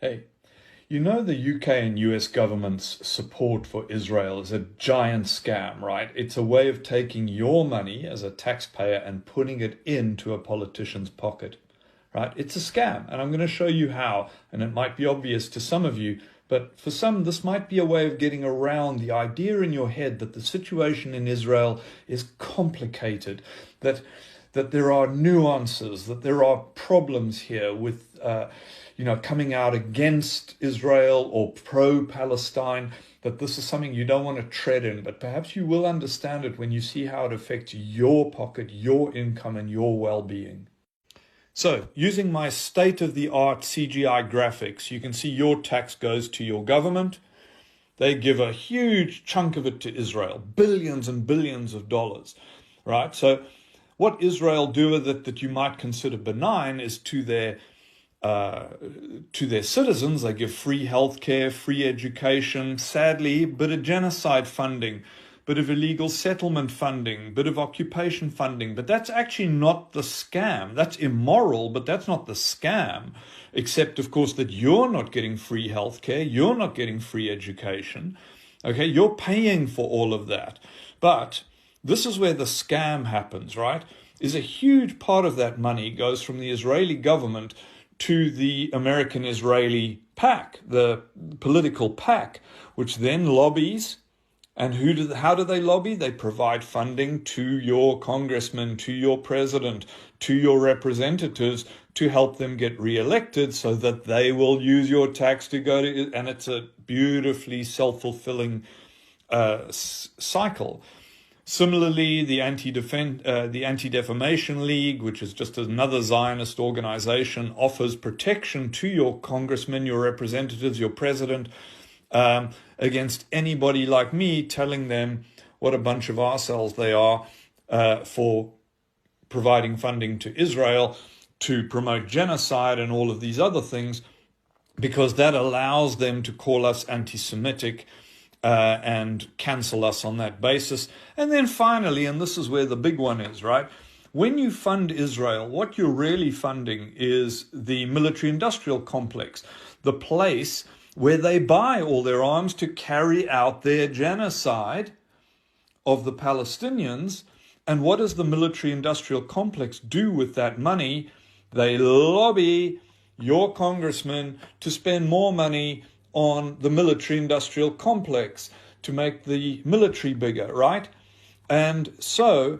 Hey, you know the UK and US government's support for Israel is a giant scam, right? It's a way of taking your money as a taxpayer and putting it into a politician's pocket, right? It's a scam, and I'm going to show you how, and it might be obvious to some of you, but for some, this might be a way of getting around the idea in your head that the situation in Israel is complicated, that there are nuances, that there are problems here with coming out against Israel or pro-Palestine, that this is something you don't want to tread in, but perhaps you will understand it when you see how it affects your pocket, your income, and your well-being. So, using my state-of-the-art CGI graphics, you can see your tax goes to your government. They give a huge chunk of it to Israel, billions and billions of dollars, right? So what Israel do with it that you might consider benign is to their citizens, they give free healthcare, free education, sadly, bit of genocide funding, bit of illegal settlement funding, bit of occupation funding. But that's actually not the scam. That's immoral, but that's not the scam. Except, of course, that you're not getting free healthcare, you're not getting free education. Okay, you're paying for all of that. But this is where the scam happens, right? Is a huge part of that money goes from the Israeli government to the American-Israeli PAC, the political PAC, which then lobbies. And how do they lobby? They provide funding to your congressman, to your president, to your representatives to help them get re-elected so that they will use your tax to go to, and it's a beautifully self-fulfilling cycle. Similarly, the Anti-Defamation League, which is just another Zionist organization, offers protection to your congressmen, your representatives, your president, against anybody like me telling them what a bunch of arseholes they are for providing funding to Israel to promote genocide and all of these other things, because that allows them to call us anti-Semitic and cancel us on that basis. And then finally, and this is where the big one is, right? When you fund Israel, what you're really funding is the military-industrial complex, the place where they buy all their arms to carry out their genocide of the Palestinians. And what does the military-industrial complex do with that money? They lobby your congressman to spend more money on the military-industrial complex to make the military bigger, right? And so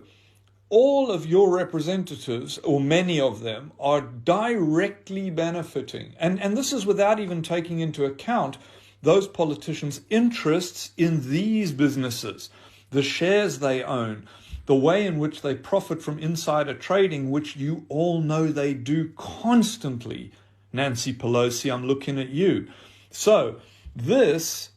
all of your representatives, or many of them, are directly benefiting. And this is without even taking into account those politicians' interests in these businesses, the shares they own, the way in which they profit from insider trading, which you all know they do constantly. Nancy Pelosi, I'm looking at you. So this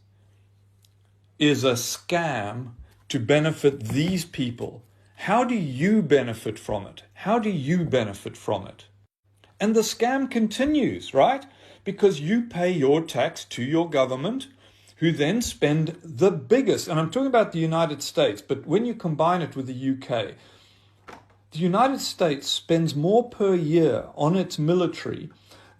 is a scam to benefit these people. How do you benefit from it? How do you benefit from it? And the scam continues, right? Because you pay your tax to your government, who then spend the biggest, and I'm talking about the United States, but when you combine it with the UK, the United States spends more per year on its military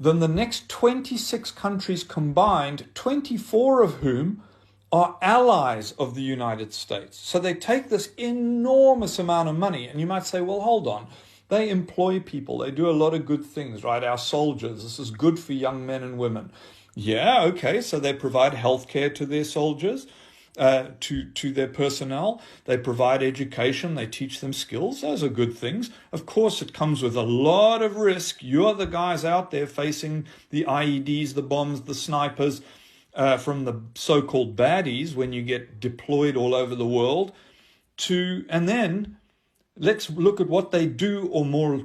than the next 26 countries combined, 24 of whom are allies of the United States. So they take this enormous amount of money, and you might say, well, hold on. They employ people. They do a lot of good things, right? Our soldiers, this is good for young men and women. Yeah, okay, so they provide health care to their soldiers, to their personnel. They provide education. They teach them skills. Those are good things. Of course, it comes with a lot of risk. You're the guys out there facing the IEDs, the bombs, the snipers, from the so-called baddies when you get deployed all over the world and then let's look at what they do, or more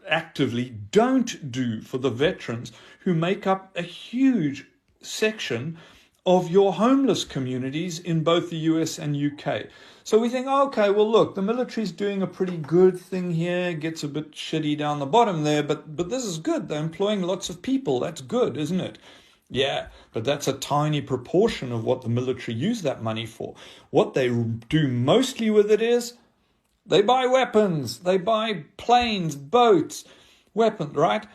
actively don't do, for the veterans who make up a huge section of your homeless communities in both the US and UK. So we think, okay, well, look, the military's doing a pretty good thing here, gets a bit shitty down the bottom there, but this is good. They're employing lots of people. That's good, isn't it? Yeah, but that's a tiny proportion of what the military use that money for. What they do mostly with it is they buy weapons, they buy planes, boats, weapons, right?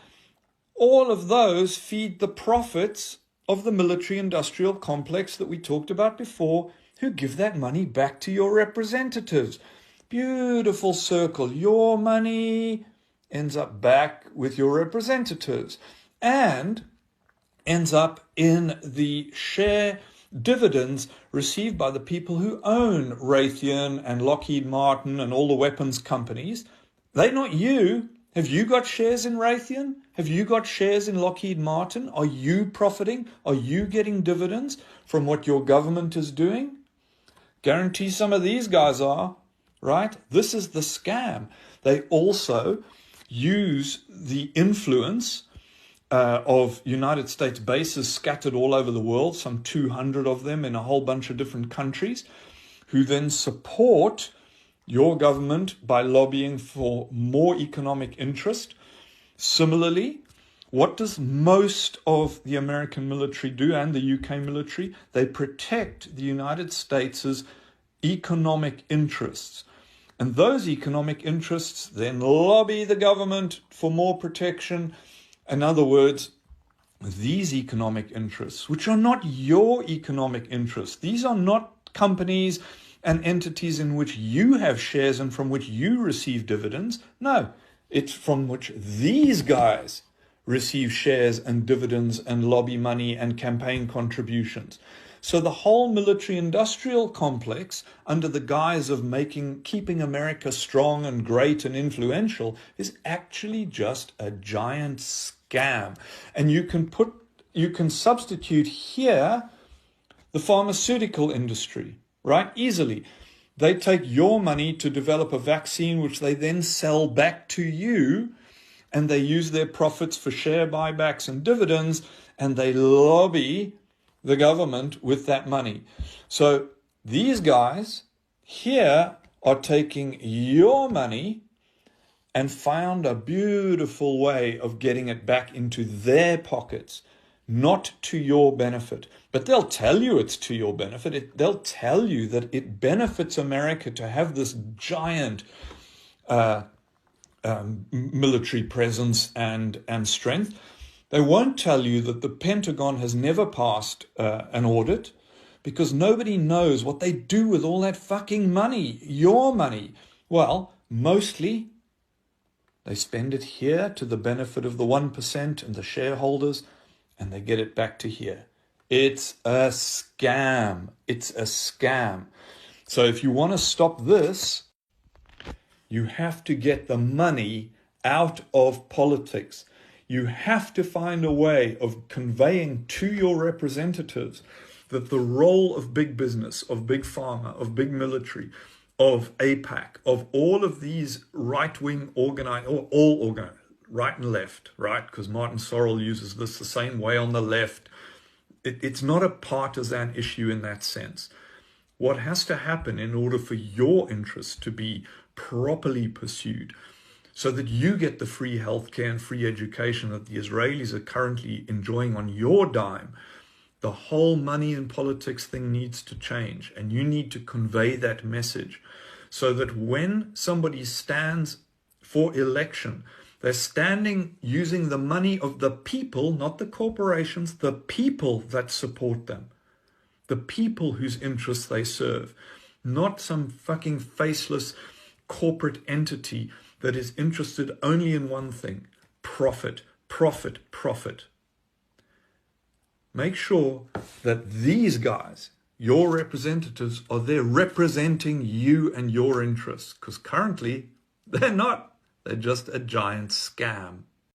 All of those feed the profits of the military-industrial complex that we talked about before, who give that money back to your representatives. Beautiful circle. Your money ends up back with your representatives and ends up in the share dividends received by the people who own Raytheon and Lockheed Martin and all the weapons companies. They're not you. Have you got shares in Raytheon? Have you got shares in Lockheed Martin? Are you profiting? Are you getting dividends from what your government is doing? Guarantee some of these guys are, right? This is the scam. They also use the influence of United States bases scattered all over the world, some 200 of them in a whole bunch of different countries, who then support your government by lobbying for more economic interest. Similarly, what does most of the American military do and the UK military? They protect the United States' economic interests. And those economic interests then lobby the government for more protection. In other words, these economic interests, which are not your economic interests, these are not companies and entities in which you have shares and from which you receive dividends. No, it's from which these guys receive shares and dividends and lobby money and campaign contributions. So the whole military-industrial complex, under the guise of keeping America strong and great and influential, is actually just a giant scam. And you can substitute here the pharmaceutical industry, right? Easily. They take your money to develop a vaccine, which they then sell back to you, and they use their profits for share buybacks and dividends, and they lobby the government with that money. So these guys here are taking your money and found a beautiful way of getting it back into their pockets, not to your benefit. But they'll tell you it's to your benefit. They'll tell you that it benefits America to have this giant military presence and strength. They won't tell you that the Pentagon has never passed an audit, because nobody knows what they do with all that fucking money, your money. Well, mostly they spend it here to the benefit of the 1% and the shareholders, and they get it back to here. It's a scam. It's a scam. So if you want to stop this, you have to get the money out of politics. You have to find a way of conveying to your representatives that the role of big business, of big pharma, of big military, of APAC, of all of these right-wing right and left, right? Because Martin Sorrell uses this the same way on the left. It's not a partisan issue in that sense. What has to happen in order for your interests to be properly pursued, so that you get the free healthcare and free education that the Israelis are currently enjoying on your dime, the whole money and politics thing needs to change. And you need to convey that message so that when somebody stands for election, they're standing using the money of the people, not the corporations, the people that support them, the people whose interests they serve, not some fucking faceless corporate entity that is interested only in one thing: profit, profit, profit. Make sure that these guys, your representatives, are there representing you and your interests, because currently they're not. They're just a giant scam.